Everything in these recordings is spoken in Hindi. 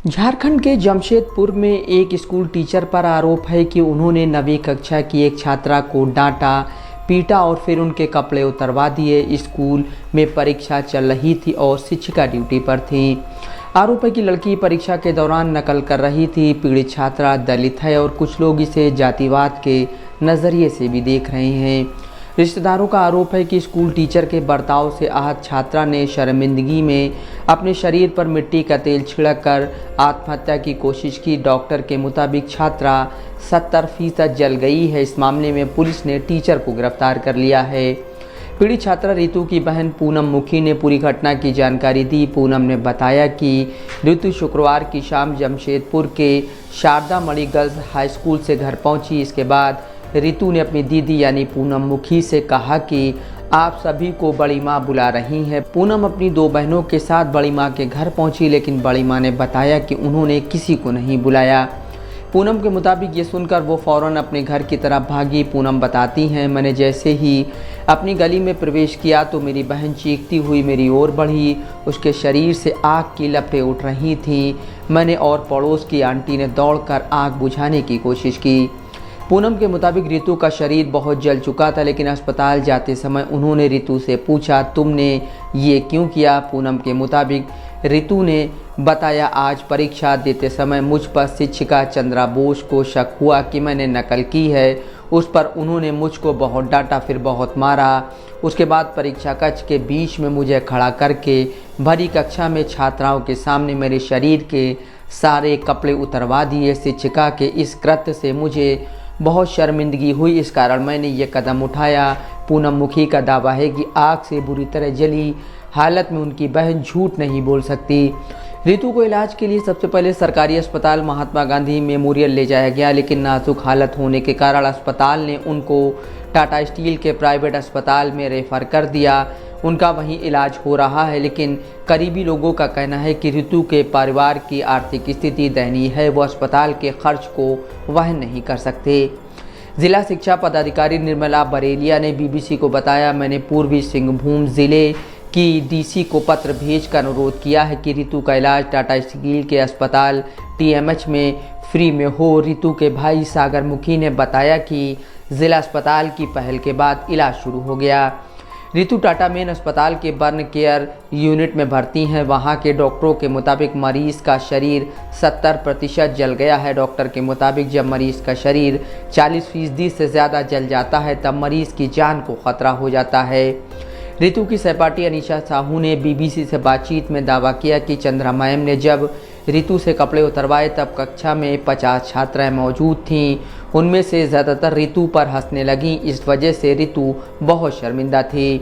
झारखंड के जमशेदपुर में एक स्कूल टीचर पर आरोप है कि उन्होंने 9वीं कक्षा की एक छात्रा को डांटा, पीटा और फिर उनके कपड़े उतरवा दिए। स्कूल में परीक्षा चल रही थी और शिक्षिका ड्यूटी पर थी। आरोप है कि लड़की परीक्षा के दौरान नकल कर रही थी। पीड़ित छात्रा दलित है और कुछ लोग इसे जातिवाद के नज़रिए से भी देख रहे हैं। रिश्तेदारों का आरोप है कि स्कूल टीचर के बर्ताव से आहत छात्रा ने शर्मिंदगी में अपने शरीर पर मिट्टी का तेल छिड़ककर आत्महत्या की कोशिश की। डॉक्टर के मुताबिक छात्रा 70% जल गई है। इस मामले में पुलिस ने टीचर को गिरफ्तार कर लिया है। पीड़ित छात्रा रितु की बहन पूनम मुखी ने पूरी घटना की जानकारी दी। पूनम ने बताया कि रितु शुक्रवार की शाम जमशेदपुर के शारदा मणि गर्ल्स हाई स्कूल से घर पहुंची। इसके बाद रितु ने अपनी दीदी यानी पूनम मुखी से कहा कि आप सभी को बड़ी माँ बुला रही हैं। पूनम अपनी 2 बहनों के साथ बड़ी माँ के घर पहुंची, लेकिन बड़ी माँ ने बताया कि उन्होंने किसी को नहीं बुलाया। पूनम के मुताबिक ये सुनकर वो फ़ौरन अपने घर की तरफ भागी। पूनम बताती हैं, मैंने जैसे ही अपनी गली में प्रवेश किया तो मेरी बहन चीखती हुई मेरी ओर बढ़ी। उसके शरीर से आग की लपटें उठ रही थीं। मैंने और पड़ोस की आंटी ने दौड़कर आग बुझाने की कोशिश की। पूनम के मुताबिक रितु का शरीर बहुत जल चुका था, लेकिन अस्पताल जाते समय उन्होंने रितु से पूछा, तुमने ये क्यों किया? पूनम के मुताबिक रितु ने बताया, आज परीक्षा देते समय मुझ पर शिक्षिका चंद्रा बोस को शक हुआ कि मैंने नकल की है। उस पर उन्होंने मुझको बहुत डांटा, फिर बहुत मारा। उसके बाद परीक्षा कक्ष के बीच में मुझे खड़ा करके भरी कक्षा में छात्राओं के सामने मेरे शरीर के सारे कपड़े उतरवा दिए। शिक्षिका के इस कृत्य से मुझे बहुत शर्मिंदगी हुई, इस कारण मैंने ये कदम उठाया। पूनम मुखी का दावा है कि आग से बुरी तरह जली हालत में उनकी बहन झूठ नहीं बोल सकती। रितु को इलाज के लिए सबसे पहले सरकारी अस्पताल महात्मा गांधी मेमोरियल ले जाया गया, लेकिन नाजुक हालत होने के कारण अस्पताल ने उनको टाटा स्टील के प्राइवेट अस्पताल में रेफर कर दिया। उनका वहीं इलाज हो रहा है, लेकिन करीबी लोगों का कहना है कि रितु के परिवार की आर्थिक स्थिति दयनीय है। वो अस्पताल के खर्च को वहन नहीं कर सकते। जिला शिक्षा पदाधिकारी निर्मला बरेलिया ने बीबीसी को बताया, मैंने पूर्वी सिंहभूम जिले की डीसी को पत्र भेजकर अनुरोध किया है कि रितु का इलाज टाटा स्टील के अस्पताल टीएमएच में फ्री में हो। रितु के भाई सागर मुखी ने बताया कि जिला अस्पताल की पहल के बाद इलाज शुरू हो गया। रितु टाटा मेन अस्पताल के बर्न केयर यूनिट में भर्ती हैं। वहां के डॉक्टरों के मुताबिक मरीज का शरीर 70% जल गया है। डॉक्टर के मुताबिक जब मरीज का शरीर 40% से ज़्यादा जल जाता है तब मरीज की जान को खतरा हो जाता है। रितु की सहपाठी अनीशा साहू ने बीबीसी से बातचीत में दावा किया कि चंद्रा मैम ने जब रितु से कपड़े उतरवाए तब कक्षा में 50 छात्राएं मौजूद थीं। उनमें से ज़्यादातर रितु पर हंसने लगीं। इस वजह से रितु बहुत शर्मिंदा थी।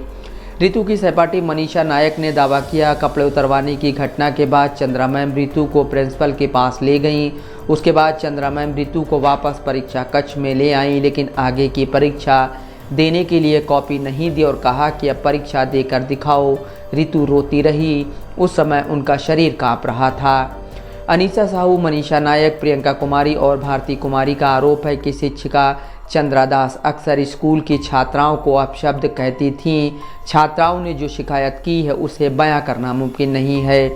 रितु की सहपाठी मनीषा नायक ने दावा किया, कपड़े उतरवाने की घटना के बाद चंद्रा मैम रितु को प्रिंसिपल के पास ले गईं। उसके बाद चंद्रा मैम रितु को वापस परीक्षा कक्ष में ले आईं, लेकिन आगे की परीक्षा देने के लिए कॉपी नहीं दी और कहा कि अब परीक्षा देकर दिखाओ। रितु रोती रही। उस समय उनका शरीर काँप रहा था। अनीसा साहू, मनीषा नायक, प्रियंका कुमारी और भारती कुमारी का आरोप है कि शिक्षिका चंद्रा दास अक्सर स्कूल की छात्राओं को अपशब्द कहती थीं। छात्राओं ने जो शिकायत की है उसे बयां करना मुमकिन नहीं है।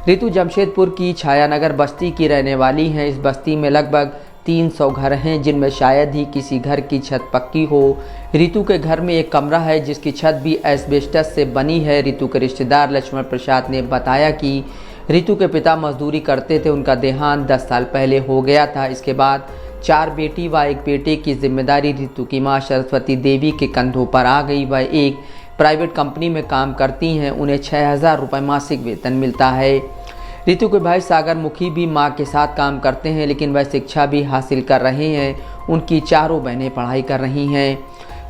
रितु जमशेदपुर की छायानगर बस्ती की रहने वाली हैं। इस बस्ती में लगभग 300 घर हैं, जिनमें शायद ही किसी घर की छत पक्की हो। रितु के घर में एक कमरा है जिसकी छत भी एस्बेस्टस से बनी है। रितु के रिश्तेदार लक्ष्मण प्रसाद ने बताया कि रितु के पिता मजदूरी करते थे। उनका देहांत 10 साल पहले हो गया था। इसके बाद 4 बेटी व 1 बेटे की जिम्मेदारी रितु की मां सरस्वती देवी के कंधों पर आ गई। वह एक प्राइवेट कंपनी में काम करती हैं। उन्हें 6000 रुपये मासिक वेतन मिलता है। रितु के भाई सागर मुखी भी मां के साथ काम करते हैं, लेकिन वह शिक्षा भी हासिल कर रहे हैं। उनकी चारों बहनें पढ़ाई कर रही हैं।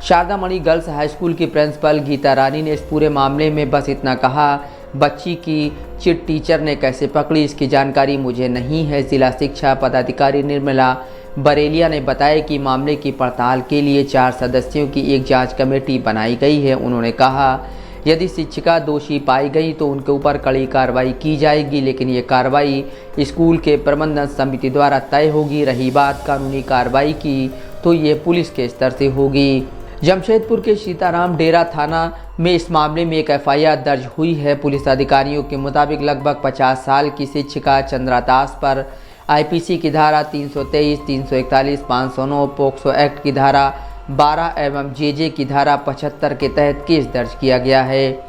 शारदा मणि गर्ल्स हाई स्कूल की प्रिंसिपल गीता रानी ने इस पूरे मामले में बस इतना कहा, बच्ची की चिट टीचर ने कैसे पकड़ी इसकी जानकारी मुझे नहीं है। जिला शिक्षा पदाधिकारी निर्मला बरेलिया ने बताया कि मामले की पड़ताल के लिए 4 सदस्यों की एक जांच कमेटी बनाई गई है। उन्होंने कहा, यदि शिक्षिका दोषी पाई गई तो उनके ऊपर कड़ी कार्रवाई की जाएगी, लेकिन ये कार्रवाई स्कूल के प्रबंधन समिति द्वारा तय होगी। रही बात कानूनी कार्रवाई की तो ये पुलिस के स्तर से होगी। जमशेदपुर के सीताराम डेरा थाना में इस मामले में एक एफआईआर दर्ज हुई है। पुलिस अधिकारियों के मुताबिक लगभग 50 साल की शिक्षिका चंद्रा दास पर आईपीसी की धारा 323, 341, 509, पोक्सो एक्ट की धारा 12 एवं जेजे की धारा 75 के तहत केस दर्ज किया गया है।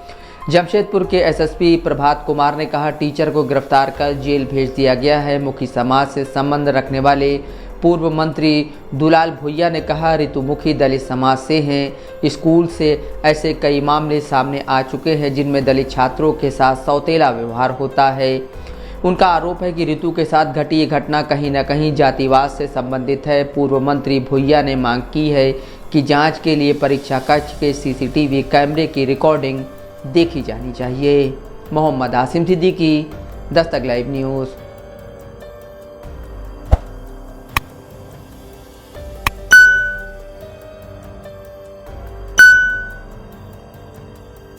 जमशेदपुर के एसएसपी प्रभात कुमार ने कहा, टीचर को गिरफ्तार कर जेल भेज दिया गया है। मुखी समाज से संबंध रखने वाले पूर्व मंत्री दुलाल भुइया ने कहा, ऋतुमुखी दलित समाज से हैं। स्कूल से ऐसे कई मामले सामने आ चुके हैं जिनमें दलित छात्रों के साथ सौतेला व्यवहार होता है। उनका आरोप है कि ऋतु के साथ घटी ये घटना कहीं न कहीं जातिवाद से संबंधित है। पूर्व मंत्री भुइया ने मांग की है कि जांच के लिए परीक्षा कक्ष के सीसीटीवी कैमरे की रिकॉर्डिंग देखी जानी चाहिए। Mohammad Asim Siddiqui, Dastak live news.